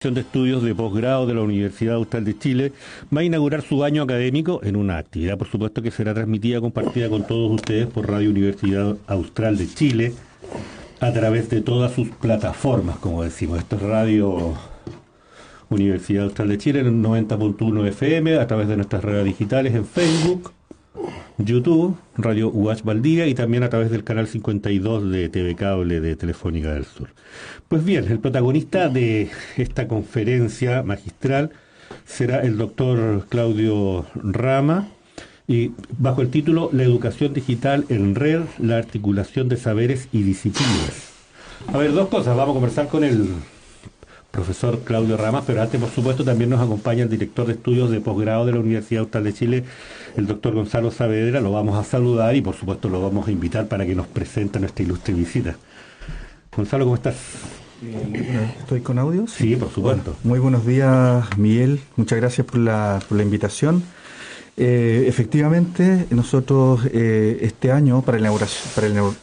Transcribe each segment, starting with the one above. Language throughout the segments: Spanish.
De Estudios de Posgrado de la Universidad Austral de Chile va a inaugurar su año académico en una actividad, por supuesto, que será transmitida, compartida con todos ustedes por Radio Universidad Austral de Chile a través de todas sus plataformas, como decimos. Esto es Radio Universidad Austral de Chile en el 90.1 FM, a través de nuestras redes digitales en Facebook, YouTube, Radio UH Valdivia y también a través del canal 52 de TV Cable de Telefónica del Sur. Pues bien, el protagonista de esta conferencia magistral será el doctor Claudio Rama, y bajo el título La educación digital en red, la articulación de saberes y disciplinas. A ver, dos cosas, vamos a conversar con el profesor Claudio Rama, pero antes, por supuesto, también nos acompaña el director de estudios de posgrado de la Universidad Austral de Chile, el doctor Gonzalo Saavedra. Lo vamos a saludar y, por supuesto, lo vamos a invitar para que nos presente nuestra ilustre visita. Gonzalo, ¿cómo estás? ¿Estoy con audio? Sí, por supuesto. Muy buenos días, Miguel. Muchas gracias por la invitación. Efectivamente, nosotros este año, para la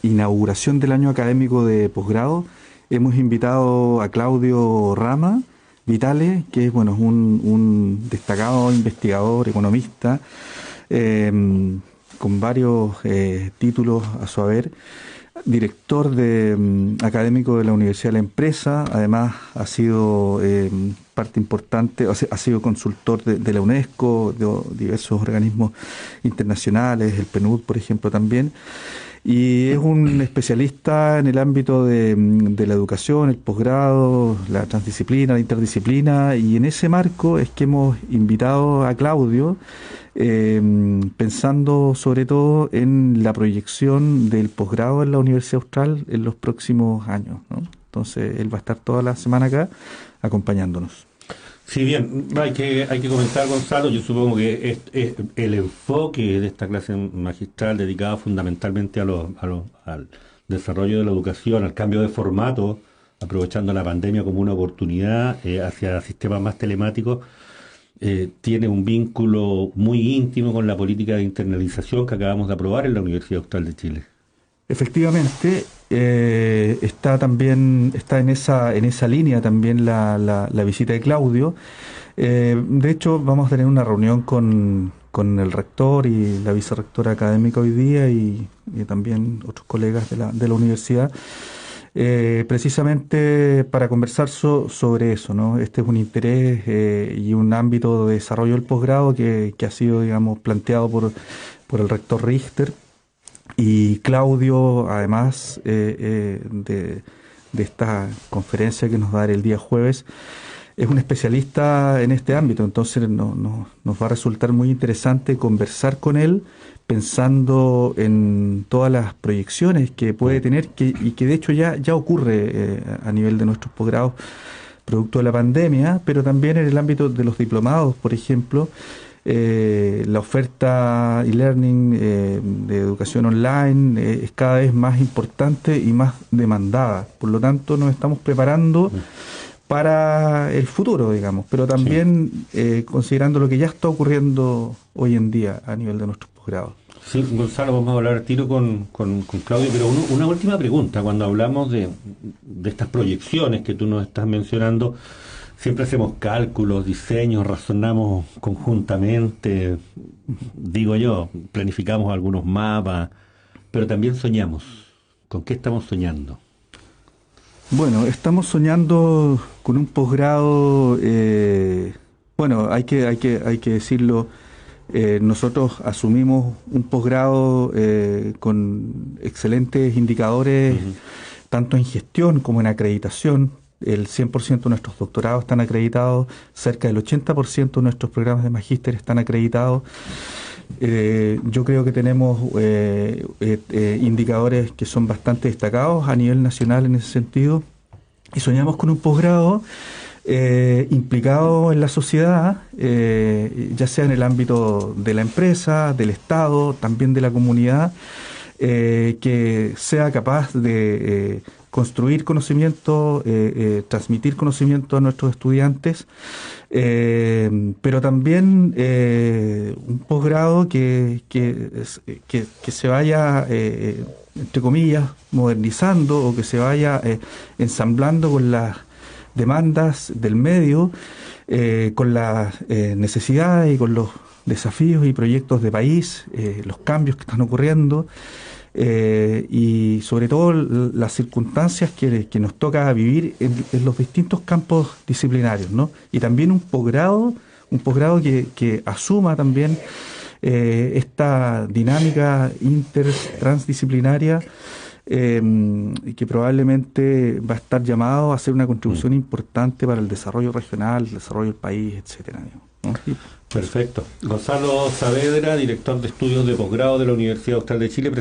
inauguración del año académico de posgrado, hemos invitado a Claudio Rama Vitale, que es un destacado investigador, economista, con varios títulos a su haber, director académico de la Universidad de la Empresa. Además ha sido parte importante, ha sido consultor de la UNESCO, de diversos organismos internacionales, el PNUD, por ejemplo, también. Y es un especialista en el ámbito de la educación, el posgrado, la transdisciplina, la interdisciplina, y en ese marco es que hemos invitado a Claudio, pensando sobre todo en la proyección del posgrado en la Universidad Austral en los próximos años, ¿no? Entonces él va a estar toda la semana acá acompañándonos. Sí, bien, hay que comentar, Gonzalo, yo supongo que el enfoque de esta clase magistral dedicada fundamentalmente al desarrollo de la educación, al cambio de formato, aprovechando la pandemia como una oportunidad hacia sistemas más telemáticos, tiene un vínculo muy íntimo con la política de internalización que acabamos de aprobar en la Universidad Austral de Chile. Efectivamente, está en esa línea también la visita de Claudio. De hecho, vamos a tener una reunión con el rector y la vicerrectora académica hoy día y también otros colegas de la universidad, precisamente para conversar sobre eso, ¿no? Este es un interés y un ámbito de desarrollo del posgrado que ha sido, digamos, planteado por el rector Richter. Y Claudio, además de esta conferencia que nos va a dar el día jueves, es un especialista en este ámbito. Entonces nos va a resultar muy interesante conversar con él, pensando en todas las proyecciones que puede tener y que de hecho ya ocurre a nivel de nuestros posgrados producto de la pandemia, pero también en el ámbito de los diplomados, por ejemplo. La oferta e-learning de educación online es cada vez más importante y más demandada. Por lo tanto, nos estamos preparando para el futuro, digamos, pero también considerando lo que ya está ocurriendo hoy en día a nivel de nuestros posgrados. Sí, Gonzalo, vamos a hablar al tiro con Claudio, pero una última pregunta. Cuando hablamos de estas proyecciones que tú nos estás mencionando, siempre hacemos cálculos, diseños, razonamos conjuntamente, digo yo, planificamos algunos mapas, pero también soñamos. ¿Con qué estamos soñando? Bueno, estamos soñando con un posgrado, hay que decirlo, nosotros asumimos un posgrado con excelentes indicadores, tanto en gestión como en acreditación. El 100% de nuestros doctorados están acreditados, cerca del 80% de nuestros programas de magíster están acreditados. Yo creo que tenemos indicadores que son bastante destacados a nivel nacional en ese sentido, y soñamos con un posgrado implicado en la sociedad, ya sea en el ámbito de la empresa, del Estado, también de la comunidad, que sea capaz de construir conocimiento, transmitir conocimiento a nuestros estudiantes, pero también un posgrado que se vaya, entre comillas, modernizando, o que se vaya ensamblando con las demandas del medio, con las necesidades y con los desafíos y proyectos de país, los cambios que están ocurriendo, y sobre todo las circunstancias que nos toca vivir en los distintos campos disciplinarios, ¿no? Y también un posgrado que asuma también esta dinámica transdisciplinaria, y que probablemente va a estar llamado a hacer una contribución importante para el desarrollo regional, el desarrollo del país, etcétera, ¿no? Perfecto. Gonzalo Saavedra, director de estudios de posgrado de la Universidad Austral de Chile,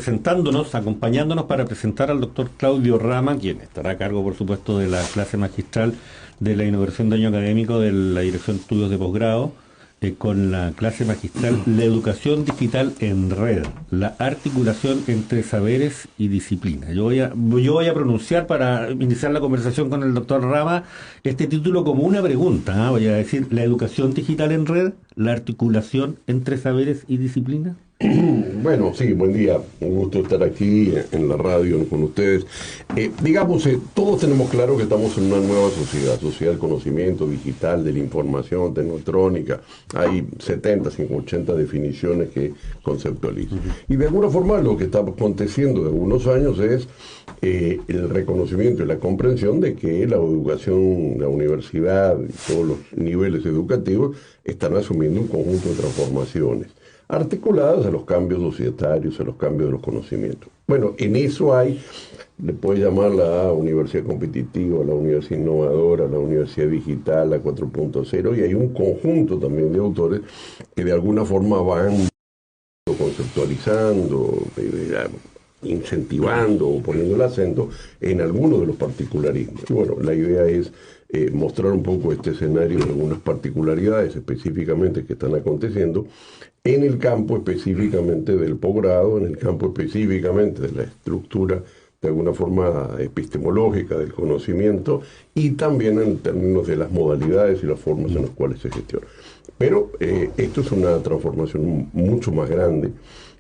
acompañándonos para presentar al doctor Claudio Rama, quien estará a cargo, por supuesto, de la clase magistral de la inauguración de año académico de la Dirección de Estudios de Posgrado, con la clase magistral La Educación Digital en Red, la articulación entre saberes y disciplina. Yo voy a pronunciar, para iniciar la conversación con el doctor Rama, este título como una pregunta, ¿eh? Voy a decir: ¿la educación digital en red, la articulación entre saberes y disciplina? Bueno, sí, buen día. Un gusto estar aquí en la radio con ustedes. Todos tenemos claro que estamos en una nueva sociedad del conocimiento digital, de la información, tecnotrónica. Hay 70, 80 definiciones que conceptualizan. Y de alguna forma lo que está aconteciendo de algunos años es el reconocimiento y la comprensión de que la educación, la universidad y todos los niveles educativos están asumiendo un conjunto de transformaciones articuladas a los cambios societarios, a los cambios de los conocimientos. Bueno, en eso le puede llamar la universidad competitiva, la universidad innovadora, la universidad digital, la 4.0, y hay un conjunto también de autores que de alguna forma van conceptualizando, incentivando o poniendo el acento en algunos de los particularismos. Y bueno, la idea es mostrar un poco este escenario de algunas particularidades específicamente que están aconteciendo en el campo específicamente del posgrado, en el campo específicamente de la estructura de alguna forma epistemológica del conocimiento, y también en términos de las modalidades y las formas en las cuales se gestiona. Pero esto es una transformación mucho más grande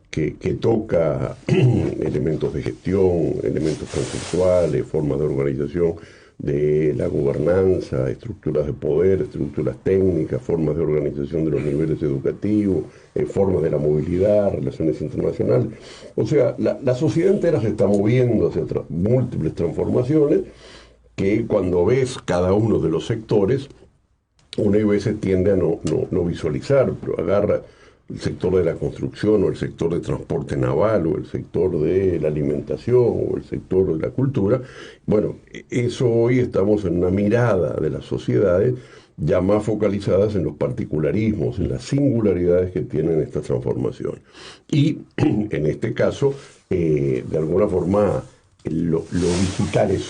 que toca elementos de gestión, elementos conceptuales, formas de organización de la gobernanza, estructuras de poder, estructuras técnicas, formas de organización de los niveles educativos, formas de la movilidad, relaciones internacionales. O sea, la sociedad entera se está moviendo hacia múltiples transformaciones que, cuando ves cada uno de los sectores, uno a veces tiende a no visualizar, pero agarra el sector de la construcción, o el sector de transporte naval, o el sector de la alimentación, o el sector de la cultura. Bueno, eso hoy estamos en una mirada de las sociedades ya más focalizadas en los particularismos, en las singularidades que tienen estas transformaciones. Y en este caso, de alguna forma, lo digital es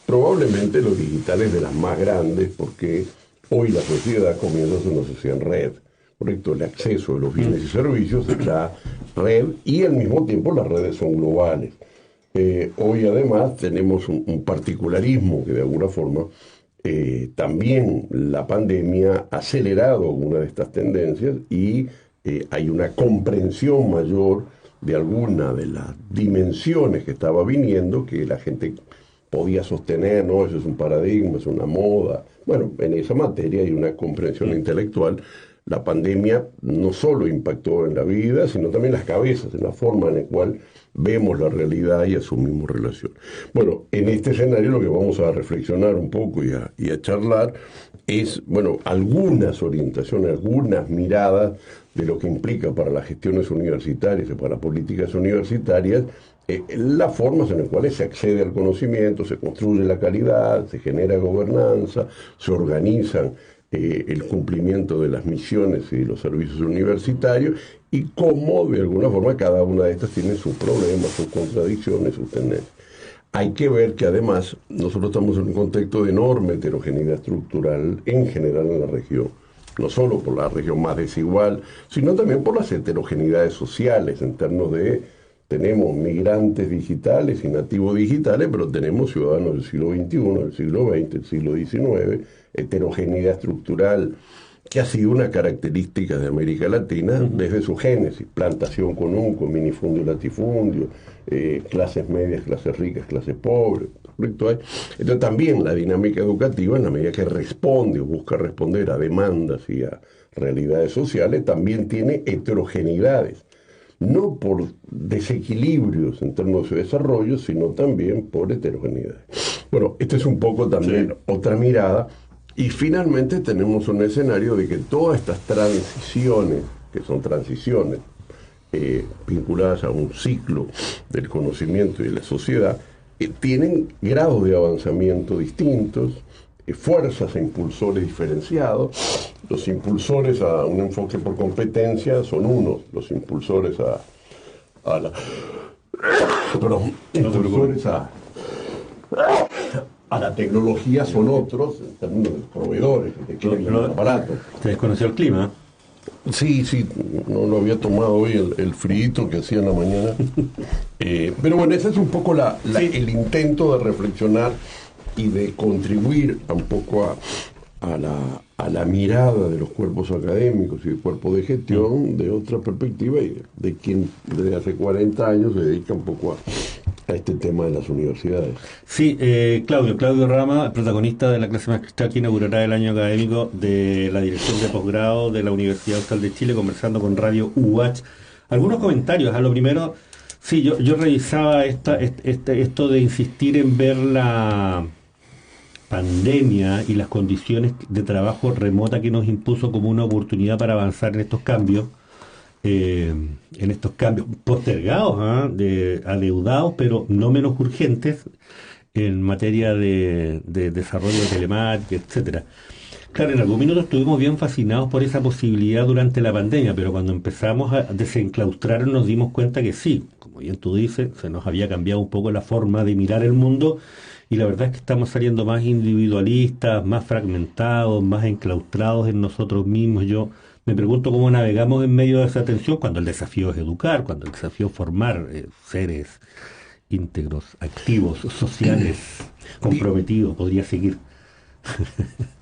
probablemente lo digital es de las más grandes, porque hoy la sociedad comienza a ser una sociedad en red. Correcto, el acceso de los bienes y servicios es la red, y al mismo tiempo las redes son globales. Hoy además tenemos un particularismo que de alguna forma también la pandemia ha acelerado algunas de estas tendencias, y hay una comprensión mayor de alguna de las dimensiones que estaba viniendo, que la gente podía sostener, ¿no? Eso es un paradigma, es una moda. Bueno, en esa materia hay una comprensión intelectual. La pandemia no solo impactó en la vida, sino también en las cabezas, en la forma en la cual vemos la realidad y asumimos relación. Bueno, en este escenario lo que vamos a reflexionar un poco y a charlar es, bueno, algunas orientaciones, algunas miradas de lo que implica para las gestiones universitarias y para las políticas universitarias, las formas en las cuales se accede al conocimiento, se construye la calidad, se genera gobernanza, se organizan el cumplimiento de las misiones y de los servicios universitarios, y cómo de alguna forma cada una de estas tiene sus problemas, sus contradicciones, sus tendencias. Hay que ver que además nosotros estamos en un contexto de enorme heterogeneidad estructural en general en la región, no solo por la región más desigual, sino también por las heterogeneidades sociales en términos de: tenemos migrantes digitales y nativos digitales, pero tenemos ciudadanos del siglo XXI, del siglo XX, del siglo XIX, heterogeneidad estructural que ha sido una característica de América Latina desde su génesis: plantación con minifundio, latifundio, clases medias, clases ricas, clases pobres, ¿correcto? Entonces también la dinámica educativa, en la medida que responde o busca responder a demandas y a realidades sociales, también tiene heterogeneidades, no por desequilibrios en términos de su desarrollo, sino también por heterogeneidades. Bueno, esta es un poco también otra mirada, y finalmente tenemos un escenario de que todas estas transiciones, que son transiciones vinculadas a un ciclo del conocimiento y de la sociedad, tienen grados de avanzamiento distintos, fuerzas e impulsores diferenciados. Los impulsores a un enfoque por competencia son unos, los impulsores a la tecnología son otros, en términos de proveedores que quieren el aparato. ¿Te desconoció el clima? Sí, no lo había tomado hoy el frío que hacía en la mañana. Pero bueno, ese es un poco el intento de reflexionar y de contribuir un poco a la mirada de los cuerpos académicos y de cuerpos de gestión de otra perspectiva, y de quien desde hace 40 años se dedica un poco a este tema de las universidades. Sí, Claudio Rama, protagonista de la clase magistral que inaugurará el año académico de la Dirección de Posgrado de la Universidad Austral de Chile, conversando con Radio UH. Algunos comentarios. A lo primero, sí, yo revisaba esto de insistir en ver la pandemia y las condiciones de trabajo remota que nos impuso como una oportunidad para avanzar en estos cambios. Postergados, adeudados, pero no menos urgentes en materia de desarrollo de telemática, etcétera. Claro, en algún minuto estuvimos bien fascinados por esa posibilidad durante la pandemia, pero cuando empezamos a desenclaustrar nos dimos cuenta que sí, como bien tú dices, se nos había cambiado un poco la forma de mirar el mundo, y la verdad es que estamos saliendo más individualistas, más fragmentados, más enclaustrados en nosotros mismos. Yo me pregunto cómo navegamos en medio de esa tensión cuando el desafío es educar, cuando el desafío es formar seres íntegros, activos, sociales, comprometidos. Podría seguir.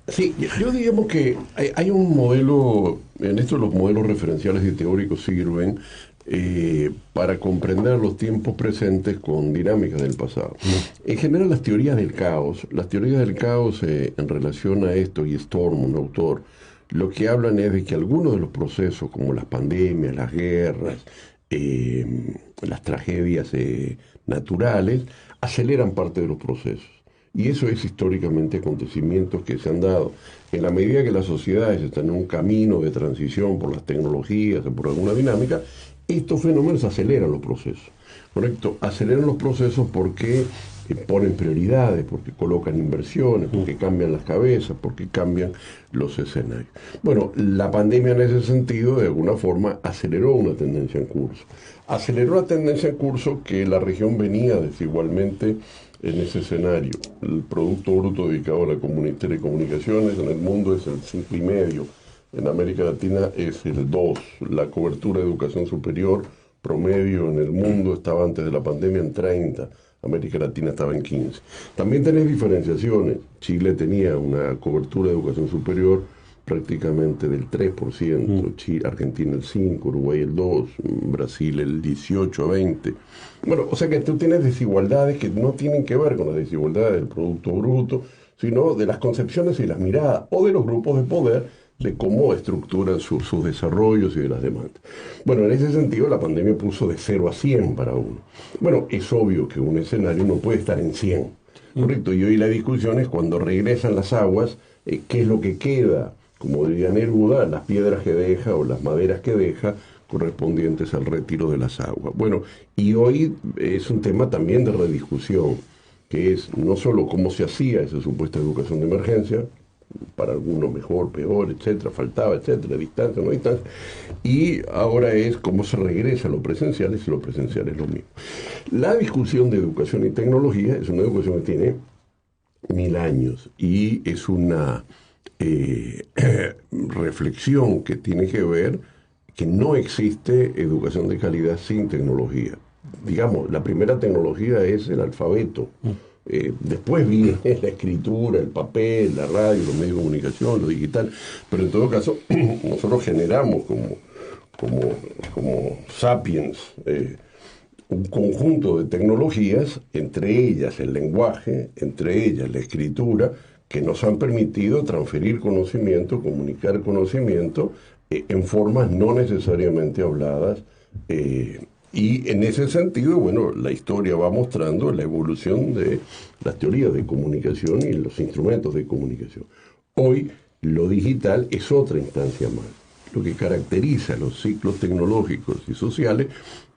Sí, yo digamos que hay un modelo, en esto los modelos referenciales y teóricos sirven para comprender los tiempos presentes con dinámicas del pasado. En general las teorías del caos en relación a esto, y Storm, un autor, lo que hablan es de que algunos de los procesos, como las pandemias, las guerras, las tragedias naturales, aceleran parte de los procesos. Y eso es históricamente acontecimientos que se han dado. En la medida que las sociedades están en un camino de transición por las tecnologías o por alguna dinámica, estos fenómenos aceleran los procesos. ¿Correcto? Aceleran los procesos porque ponen prioridades, porque colocan inversiones, porque cambian las cabezas, porque cambian los escenarios. Bueno, la pandemia en ese sentido, de alguna forma, aceleró una tendencia en curso. Aceleró la tendencia en curso que la región venía desigualmente en ese escenario. El Producto Bruto dedicado a la telecomunicaciones en el mundo es el 5,5%, en América Latina es el 2%, la cobertura de educación superior promedio en el mundo estaba antes de la pandemia en 30%, América Latina estaba en 15%. También tenés diferenciaciones. Chile tenía una cobertura de educación superior prácticamente del 3%, Argentina el 5%, Uruguay el 2%, Brasil el 18-20%. Bueno, o sea que tú tienes desigualdades que no tienen que ver con las desigualdades del Producto Bruto, sino de las concepciones y las miradas, o de los grupos de poder, de cómo estructuran sus desarrollos y de las demandas. Bueno, en ese sentido la pandemia puso de 0 a 100 para uno. Bueno, es obvio que un escenario no puede estar en 100, ¿correcto? Y hoy la discusión es cuando regresan las aguas, ¿qué es lo que queda? Como diría Neruda, las piedras que deja o las maderas que deja correspondientes al retiro de las aguas. Bueno, y hoy es un tema también de rediscusión, que es no solo cómo se hacía esa supuesta educación de emergencia, para algunos mejor, peor, etcétera, faltaba, etcétera, distancia, no distancia, y ahora es cómo se regresa a lo presencial, y lo presencial es lo mismo. La discusión de educación y tecnología es una educación que tiene 1000 años, y es una reflexión que tiene que ver que no existe educación de calidad sin tecnología. Digamos, la primera tecnología es el alfabeto. Después viene la escritura, el papel, la radio, los medios de comunicación, lo digital, pero en todo caso nosotros generamos como sapiens un conjunto de tecnologías, entre ellas el lenguaje, entre ellas la escritura, que nos han permitido transferir conocimiento, comunicar conocimiento en formas no necesariamente habladas. Y en ese sentido, bueno, la historia va mostrando la evolución de las teorías de comunicación y los instrumentos de comunicación. Hoy, lo digital es otra instancia más. Lo que caracteriza los ciclos tecnológicos y sociales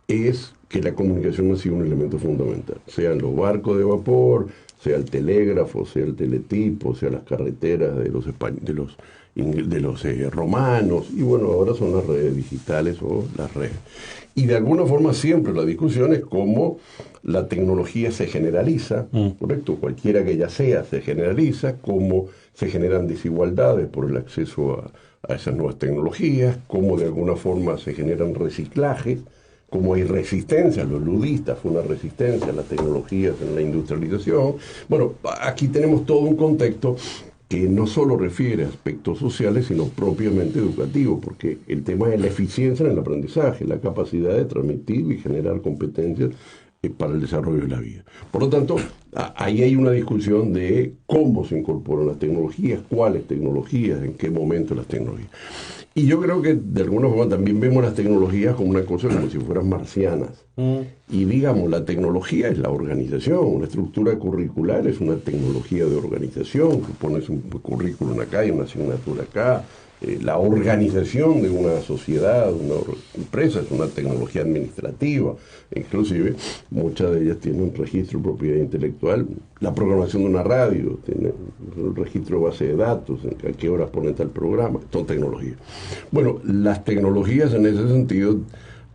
es que la comunicación ha sido un elemento fundamental. Sean los barcos de vapor, sea el telégrafo, sea el teletipo, sea las carreteras de los romanos, y bueno, ahora son las redes digitales o las redes. Y de alguna forma siempre la discusión es cómo la tecnología se generaliza, ¿correcto? Cualquiera que ella sea, se generaliza, cómo se generan desigualdades por el acceso a esas nuevas tecnologías, cómo de alguna forma se generan reciclajes, como hay resistencia, los ludistas fue una resistencia a las tecnologías en la industrialización. Bueno, aquí tenemos todo un contexto que no solo refiere a aspectos sociales, sino propiamente educativos, porque el tema es la eficiencia en el aprendizaje, la capacidad de transmitir y generar competencias para el desarrollo de la vida. Por lo tanto, ahí hay una discusión de cómo se incorporan las tecnologías, cuáles tecnologías, en qué momento las tecnologías. Y yo creo que de alguna forma también vemos las tecnologías como una cosa como si fueran marcianas. Y digamos, la tecnología es la organización, una estructura curricular es una tecnología de organización, que pones un currículum acá y una asignatura acá. La organización de una sociedad, de una empresa, es una tecnología administrativa. Inclusive, muchas de ellas tienen un registro de propiedad intelectual. La programación de una radio tiene un registro de base de datos, a qué horas ponen tal programa, son tecnologías. Bueno, las tecnologías en ese sentido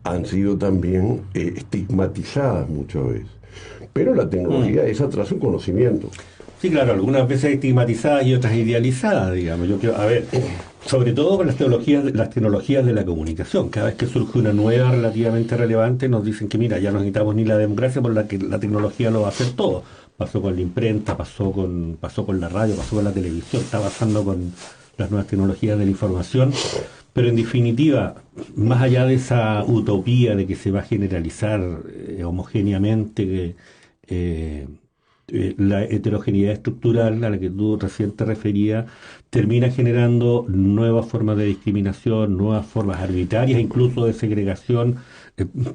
han sido también estigmatizadas muchas veces. Pero la tecnología es atrás un conocimiento. Sí, claro, algunas veces estigmatizadas y otras idealizadas, digamos. Yo quiero, a ver, sobre todo con las tecnologías de la comunicación. Cada vez que surge una nueva relativamente relevante, nos dicen que mira, ya no necesitamos ni la democracia por la que la tecnología lo va a hacer todo. Pasó con la imprenta, pasó con la radio, pasó con la televisión, está pasando con las nuevas tecnologías de la información. Pero en definitiva, más allá de esa utopía de que se va a generalizar homogéneamente la heterogeneidad estructural a la que tú recién te referías, termina generando nuevas formas de discriminación, nuevas formas arbitrarias, incluso de segregación.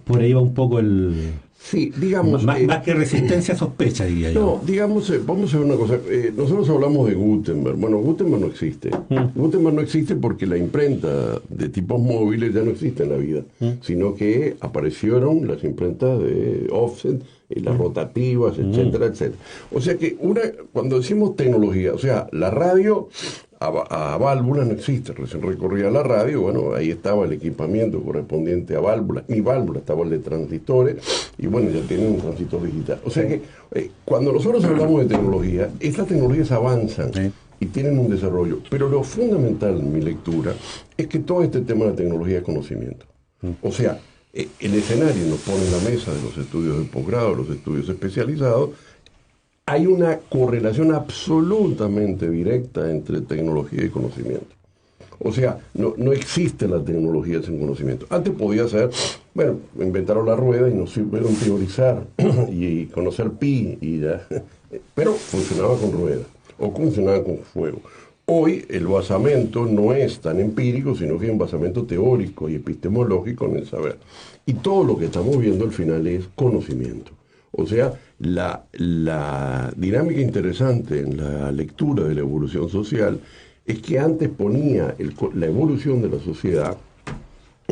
Por ahí va un poco el... Sí, digamos... Más que resistencia, sospecha, diría yo. No, digamos, vamos a ver una cosa. Nosotros hablamos de Gutenberg. Bueno, Gutenberg no existe. Gutenberg no existe porque la imprenta de tipos móviles ya no existe en la vida, sino que aparecieron las imprentas de offset, las rotativas, etcétera, etcétera. O sea que cuando decimos tecnología, o sea, la radio... A válvulas no existe, recién recorría la radio, bueno, ahí estaba el equipamiento correspondiente a válvulas, mi válvula estaba el de transistores, y bueno, ya tienen un transistor digital. O sea que cuando nosotros hablamos de tecnología, estas tecnologías avanzan y tienen un desarrollo, pero lo fundamental en mi lectura es que todo este tema de la tecnología es conocimiento. O sea, el escenario nos pone en la mesa de los estudios de posgrado, los estudios especializados. Hay una correlación absolutamente directa entre tecnología y conocimiento. O sea, no existe la tecnología sin conocimiento. Antes podía ser, bueno, inventaron la rueda y nos supieron teorizar y conocer pi y ya. Pero funcionaba con ruedas o funcionaba con fuego. Hoy el basamento no es tan empírico, sino que es un basamento teórico y epistemológico en el saber. Y todo lo que estamos viendo al final es conocimiento. O sea, la dinámica interesante en la lectura de la evolución social es que antes ponía la evolución de la sociedad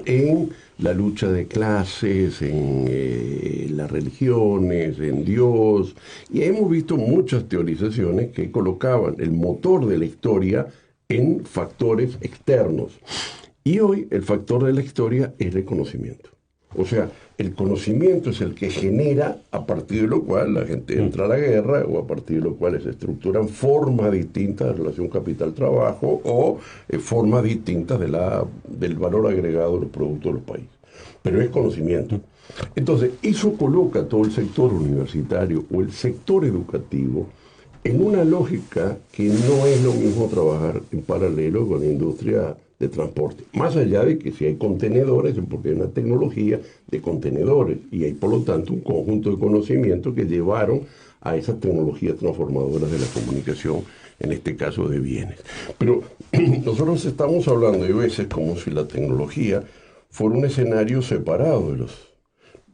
en la lucha de clases, en las religiones, en Dios, y hemos visto muchas teorizaciones que colocaban el motor de la historia en factores externos. Y hoy el factor de la historia es el conocimiento. O sea, el conocimiento es el que genera, a partir de lo cual la gente entra a la guerra, o a partir de lo cual se estructuran formas distintas de relación capital-trabajo, o formas distintas del valor agregado de los productos de los países. Pero es conocimiento. Entonces, eso coloca a todo el sector universitario o el sector educativo en una lógica que no es lo mismo trabajar en paralelo con la industria de transporte. Más allá de que si hay contenedores, es porque hay una tecnología de contenedores y hay por lo tanto un conjunto de conocimientos que llevaron a esas tecnologías transformadoras de la comunicación, en este caso de bienes. Pero nosotros estamos hablando de veces como si la tecnología fuera un escenario separado de los...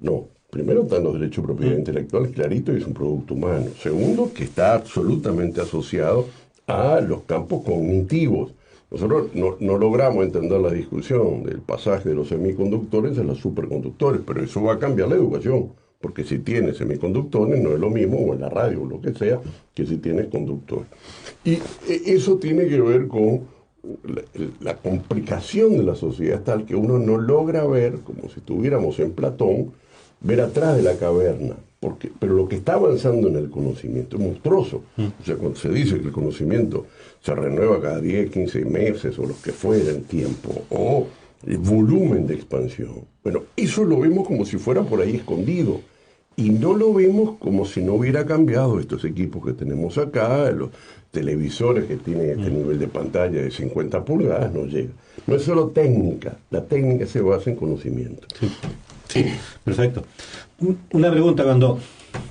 No, primero están los derechos de propiedad intelectual, clarito, y es un producto humano. Segundo, que está absolutamente asociado a los campos cognitivos. Nosotros no logramos entender la discusión del pasaje de los semiconductores a los superconductores, pero eso va a cambiar la educación, porque si tienes semiconductores no es lo mismo, o en la radio o lo que sea, que si tienes conductores. Y eso tiene que ver con la complicación de la sociedad tal que uno no logra ver, como si estuviéramos en Platón, ver atrás de la caverna. Pero lo que está avanzando en el conocimiento es monstruoso. O sea, cuando se dice que el conocimiento se renueva cada 10, 15 meses o los que fuera en tiempo, o el volumen de expansión, bueno, eso lo vemos como si fuera por ahí escondido. Y no lo vemos como si no hubiera cambiado estos equipos que tenemos acá, los televisores que tienen este nivel de pantalla de 50 pulgadas, no llega. No es solo técnica, la técnica se basa en conocimiento. Sí, perfecto. Una pregunta, cuando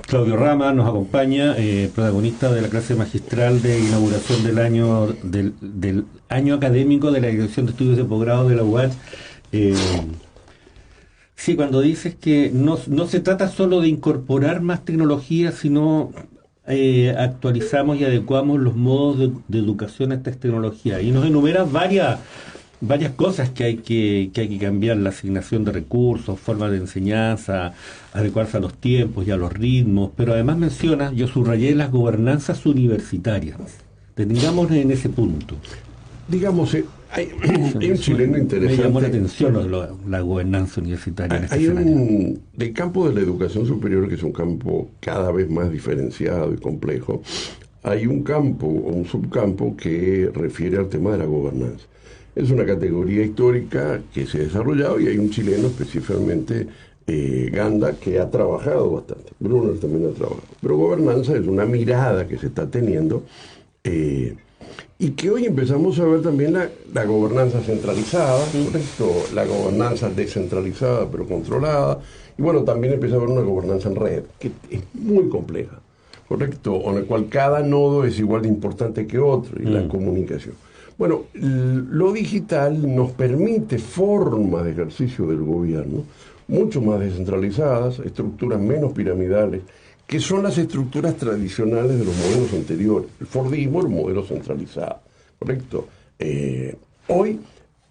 Claudio Rama nos acompaña, protagonista de la clase magistral de inauguración del año académico de la Dirección de Estudios de Posgrado de la UACH, sí, cuando dices que no se trata solo de incorporar más tecnología, sino actualizamos y adecuamos los modos de educación a estas tecnologías. Y nos enumeras varias cosas que hay que cambiar: la asignación de recursos, formas de enseñanza, adecuarse a los tiempos y a los ritmos, pero además menciona, yo subrayé, las gobernanzas universitarias. Detengamos en ese punto. Digamos, hay un chileno interesante. Me llamó la atención la gobernanza universitaria en este escenario. Del campo de la educación superior, que es un campo cada vez más diferenciado y complejo, hay un campo o un subcampo que refiere al tema de la gobernanza. Es una categoría histórica que se ha desarrollado y hay un chileno específicamente, Ganda, que ha trabajado bastante. Brunner también ha trabajado. Pero gobernanza es una mirada que se está teniendo y que hoy empezamos a ver también la gobernanza centralizada, ¿correcto? La gobernanza descentralizada pero controlada. Y bueno, también empieza a haber una gobernanza en red, que es muy compleja, ¿correcto? En la cual cada nodo es igual de importante que otro, y la comunicación. Bueno, lo digital nos permite formas de ejercicio del gobierno mucho más descentralizadas, estructuras menos piramidales, que son las estructuras tradicionales de los modelos anteriores. El Fordismo era un modelo centralizado, ¿correcto? Hoy,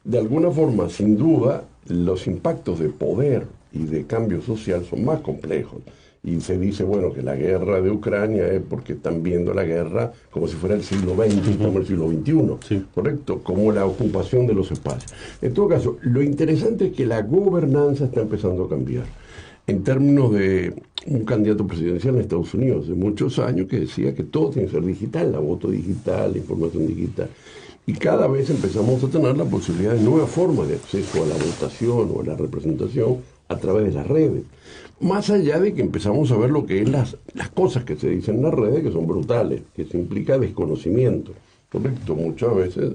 de alguna forma, sin duda, los impactos de poder y de cambio social son más complejos. Y se dice, bueno, que la guerra de Ucrania es porque están viendo la guerra como si fuera el siglo XX, estamos en el siglo XXI, sí, ¿correcto? Como la ocupación de los espacios. En todo caso, lo interesante es que la gobernanza está empezando a cambiar. En términos de un candidato presidencial en Estados Unidos de muchos años que decía que todo tiene que ser digital, la voto digital, la información digital. Y cada vez empezamos a tener la posibilidad de nuevas formas de acceso a la votación o a la representación a través de las redes. Más allá de que empezamos a ver lo que es las cosas que se dicen en las redes, que son brutales, que se implica desconocimiento, ¿correcto? Muchas veces.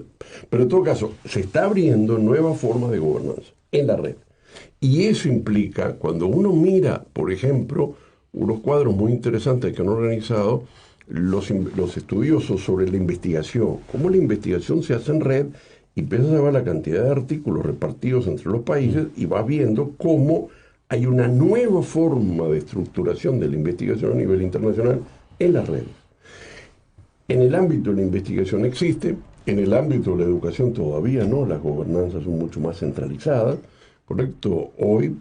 Pero en todo caso, se está abriendo nuevas formas de gobernanza en la red. Y eso implica, cuando uno mira, por ejemplo, unos cuadros muy interesantes que han organizado los estudiosos sobre la investigación, cómo la investigación se hace en red, y empiezas a ver la cantidad de artículos repartidos entre los países y vas viendo cómo hay una nueva forma de estructuración de la investigación a nivel internacional en las redes. En el ámbito de la investigación existe, en el ámbito de la educación todavía no, las gobernanzas son mucho más centralizadas, ¿correcto? Hoy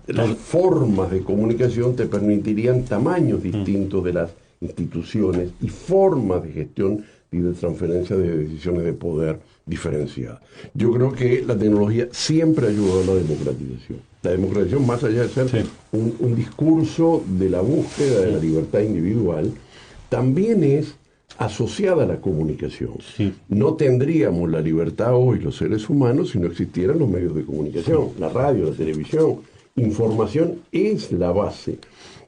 las formas de comunicación te permitirían tamaños distintos de las instituciones y formas de gestión y de transferencia de decisiones de poder diferenciadas. Yo creo que la tecnología siempre ha ayudado a la democratización. La democratización, más allá de ser un discurso de la búsqueda de la libertad individual, también es asociada a la comunicación. Sí. No tendríamos la libertad hoy los seres humanos si no existieran los medios de comunicación, la radio, la televisión. Información es la base,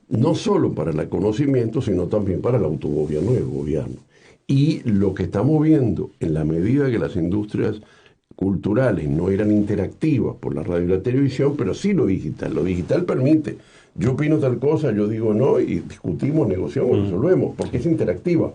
no solo para el conocimiento, sino también para el autogobierno y el gobierno. Y lo que estamos viendo, en la medida que las industrias culturales no eran interactivas por la radio y la televisión, pero sí lo digital. Lo digital permite, yo opino tal cosa, yo digo no, y discutimos, negociamos, resolvemos, porque es interactiva.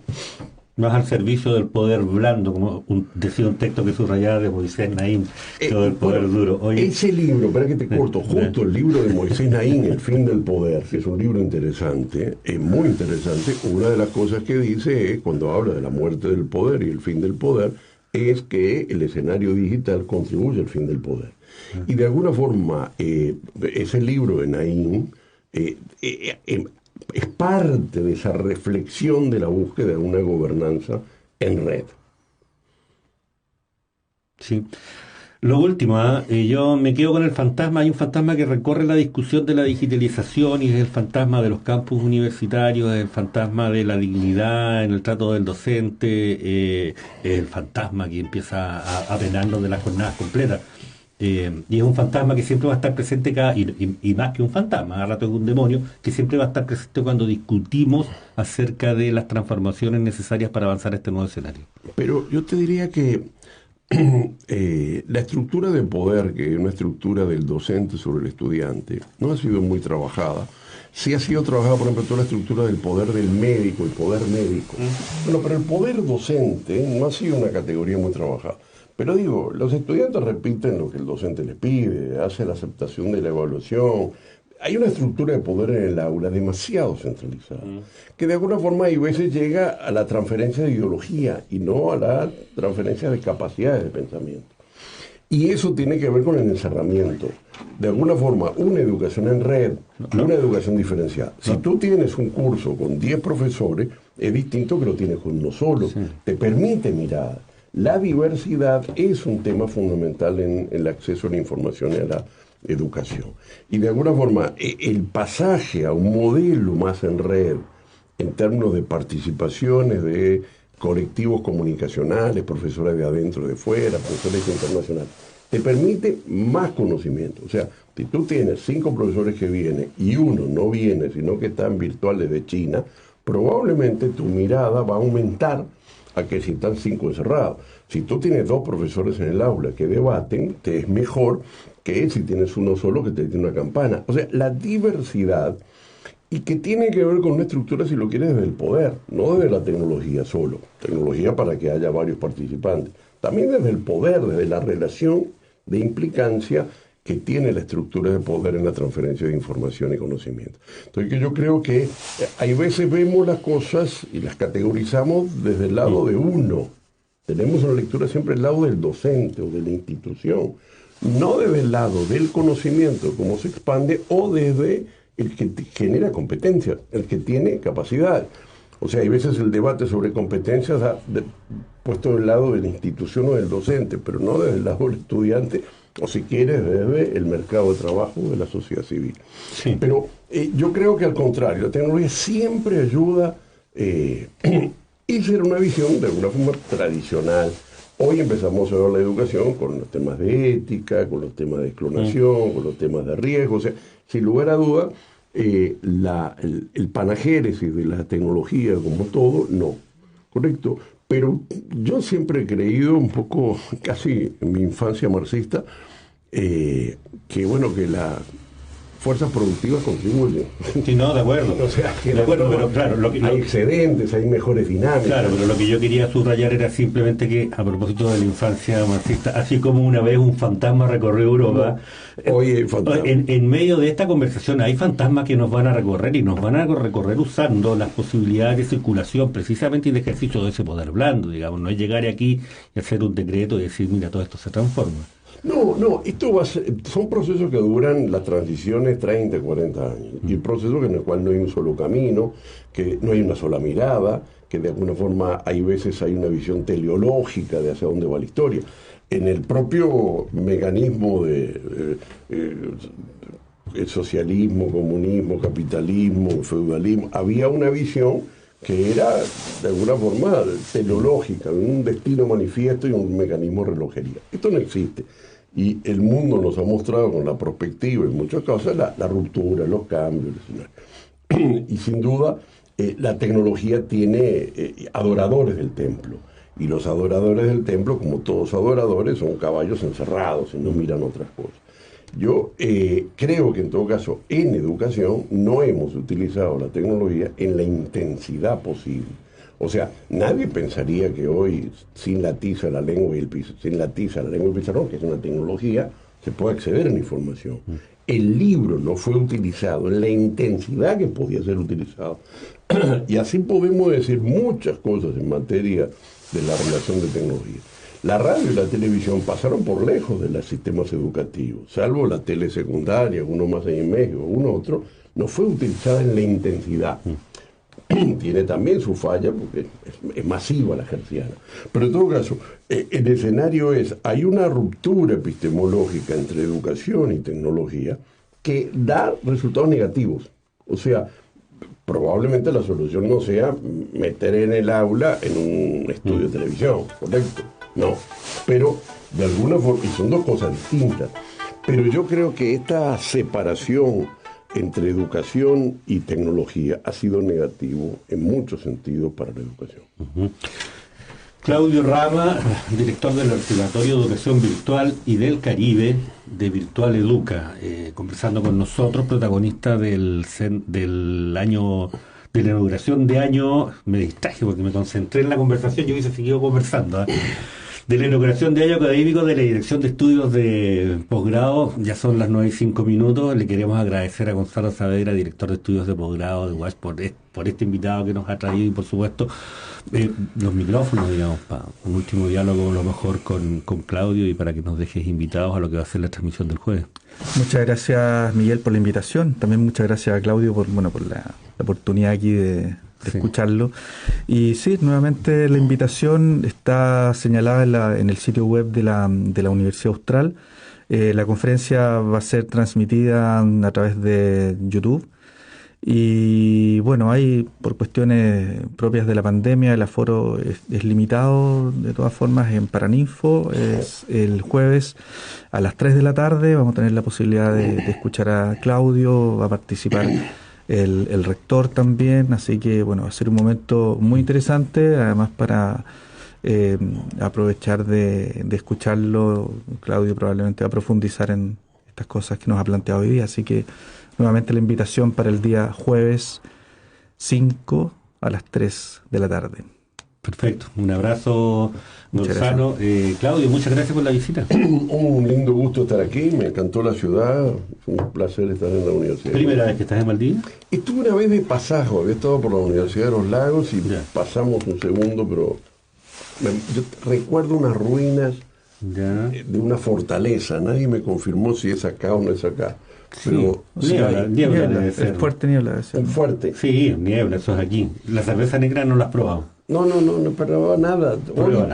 Más al servicio del poder blando, como decía un texto que subrayaba de Moisés Naín, todo el poder duro. Oye, ese libro, espera que te corto, justo el libro de Moisés Naín, El fin del poder, que es un libro interesante, es muy interesante. Una de las cosas que dice es, cuando habla de la muerte del poder y el fin del poder, es que el escenario digital contribuye al fin del poder. Y de alguna forma, ese libro de Naín es parte de esa reflexión de la búsqueda de una gobernanza en red. sí. Lo último, yo me quedo con el fantasma. Hay un fantasma que recorre la discusión de la digitalización y es el fantasma de los campus universitarios, es el fantasma de la dignidad en el trato del docente, es el fantasma que empieza a penarnos de las jornadas completas. Y es un fantasma que siempre va a estar presente y más que un fantasma, a rato es un demonio, que siempre va a estar presente cuando discutimos acerca de las transformaciones necesarias para avanzar a este nuevo escenario. Pero yo te diría que la estructura de poder, que es una estructura del docente sobre el estudiante, no ha sido muy trabajada. Sí ha sido trabajada, por ejemplo, toda la estructura del poder del médico, el poder médico. Bueno, pero el poder docente no ha sido una categoría muy trabajada. Pero digo, los estudiantes repiten lo que el docente les pide, hace la aceptación de la evaluación. Hay una estructura de poder en el aula demasiado centralizada, que de alguna forma hay veces llega a la transferencia de ideología y no a la transferencia de capacidades de pensamiento. Y eso tiene que ver con el encerramiento. De alguna forma, una educación en red, una educación diferenciada. Si tú tienes un curso con 10 profesores, es distinto que lo tienes con uno solo. Sí. Te permite mirar. La diversidad es un tema fundamental en el acceso a la información y a la educación. Y de alguna forma, el pasaje a un modelo más en red, en términos de participaciones de colectivos comunicacionales, profesores de adentro, de fuera, profesores internacionales, te permite más conocimiento. O sea, si tú tienes 5 profesores que vienen y uno no viene, sino que están virtuales de China, probablemente tu mirada va a aumentar a que si están 5 encerrados. Si tú tienes 2 profesores en el aula que debaten, te es mejor que si tienes uno solo que te tiene una campana. O sea, la diversidad, y que tiene que ver con una estructura, si lo quieres, desde el poder, no desde la tecnología solo. Tecnología para que haya varios participantes. También desde el poder, desde la relación de implicancia que tiene la estructura de poder en la transferencia de información y conocimiento. Entonces, que yo creo que hay veces vemos las cosas y las categorizamos desde el lado de uno. Tenemos una lectura siempre del lado del docente o de la institución, no desde el lado del conocimiento, cómo se expande, o desde el que genera competencia, el que tiene capacidad. O sea, hay veces el debate sobre competencias puesto del lado de la institución o del docente, pero no desde el lado del estudiante, o si quieres, desde el mercado de trabajo de la sociedad civil. Sí. Pero yo creo que al contrario, la tecnología siempre ayuda, y será una visión de alguna forma tradicional. Hoy empezamos a ver la educación con los temas de ética, con los temas de clonación, con los temas de riesgo. O sea, sin lugar a duda, el panagéresis de la tecnología como todo, no. ¿Correcto? Pero yo siempre he creído un poco, casi en mi infancia marxista, que bueno, que las fuerzas productivas contribuyen. Sí, no, de acuerdo. O sea, que de acuerdo, pero claro, hay excedentes, hay mejores dinámicas. Claro, pero lo que yo quería subrayar era simplemente que, a propósito de la infancia marxista, así como una vez un fantasma recorrió Europa, Oye, en medio de esta conversación hay fantasmas que nos van a recorrer, y nos van a recorrer usando las posibilidades de circulación precisamente y de ejercicio de ese poder blando, digamos. No es llegar aquí y hacer un decreto y decir, mira, todo esto se transforma. No, esto va a ser, son procesos que duran las transiciones 30, 40 años. Y el proceso en el cual no hay un solo camino, que no hay una sola mirada, que de alguna forma hay veces hay una visión teleológica de hacia dónde va la historia. En el propio mecanismo de el socialismo, comunismo, capitalismo, feudalismo, había una visión que era de alguna forma teleológica, un destino manifiesto y un mecanismo de relojería. Esto no existe. Y el mundo nos ha mostrado con la perspectiva, en muchas casos, la ruptura, los cambios. Y sin duda, la tecnología tiene adoradores del templo. Y los adoradores del templo, como todos adoradores, son caballos encerrados y no miran otras cosas. Yo creo que en todo caso, en educación, no hemos utilizado la tecnología en la intensidad posible. O sea, nadie pensaría que hoy, sin la tiza, la lengua y el pizarrón, que es una tecnología, se puede acceder a la información. El libro no fue utilizado en la intensidad que podía ser utilizado. Y así podemos decir muchas cosas en materia de la relación de tecnología. La radio y la televisión pasaron por lejos de los sistemas educativos, salvo la telesecundaria, uno más en México, uno otro, no fue utilizada en la intensidad. Tiene también su falla porque es masiva la hertziana. Pero en todo caso, el escenario es, hay una ruptura epistemológica entre educación y tecnología que da resultados negativos. O sea, probablemente la solución no sea meter en el aula en un estudio de televisión, ¿correcto? No, pero de alguna forma, y son dos cosas distintas, pero yo creo que esta separación entre educación y tecnología ha sido negativo en muchos sentidos para la educación. Claudio Rama, director del Observatorio de Educación Virtual y del Caribe de Virtual Educa, conversando con nosotros, protagonista del año, de la inauguración de año. Me distraje porque me concentré en la conversación, yo hubiese seguido conversando, de la inauguración de año académico de la Dirección de Estudios de Posgrado. Ya son las 9:05. Le queremos agradecer a Gonzalo Saavedra, director de Estudios de Posgrado de UASH, por este invitado que nos ha traído, y por supuesto los micrófonos, digamos, para un último diálogo a lo mejor con Claudio, y para que nos dejes invitados a lo que va a ser la transmisión del jueves. Muchas gracias, Miguel, por la invitación. También muchas gracias a Claudio por la oportunidad aquí de escucharlo. Y sí, nuevamente la invitación está señalada en el sitio web de la Universidad Austral. La conferencia va a ser transmitida a través de YouTube. Y bueno, hay, por cuestiones propias de la pandemia, el aforo es limitado. De todas formas, en Paraninfo es el jueves a las 3 de la tarde. Vamos a tener la posibilidad de escuchar a Claudio, va a participar el rector también, así que bueno, va a ser un momento muy interesante, además para aprovechar de escucharlo. Claudio probablemente va a profundizar en estas cosas que nos ha planteado hoy día, así que nuevamente la invitación para el día jueves 5 a las 3 de la tarde. Perfecto, un abrazo, Gonzalo. Claudio, muchas gracias por la visita. Un lindo gusto estar aquí, me encantó la ciudad, fue un placer estar en la universidad. ¿Primera vez que estás en Valdivia? Estuve una vez de pasaje, había estado por la Universidad de los Lagos y pasamos un segundo, pero yo recuerdo unas ruinas de una fortaleza, nadie me confirmó si es acá o no es acá. Pero sí, niebla debe ser. Es fuerte niebla debe ser. Un fuerte. Sí, niebla, eso es aquí. La cerveza negra no la has probado. No probaba nada.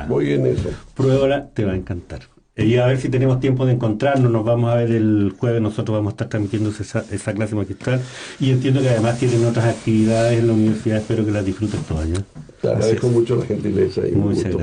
Voy en eso. Pruébala, te va a encantar. Y a ver si tenemos tiempo de encontrarnos. Nos vamos a ver el jueves. Nosotros vamos a estar transmitiendo esa clase magistral. Y entiendo que además tienen otras actividades en la universidad. Espero que las disfrutes todas, ¿ya? Te agradezco mucho la gentileza y muchas gracias.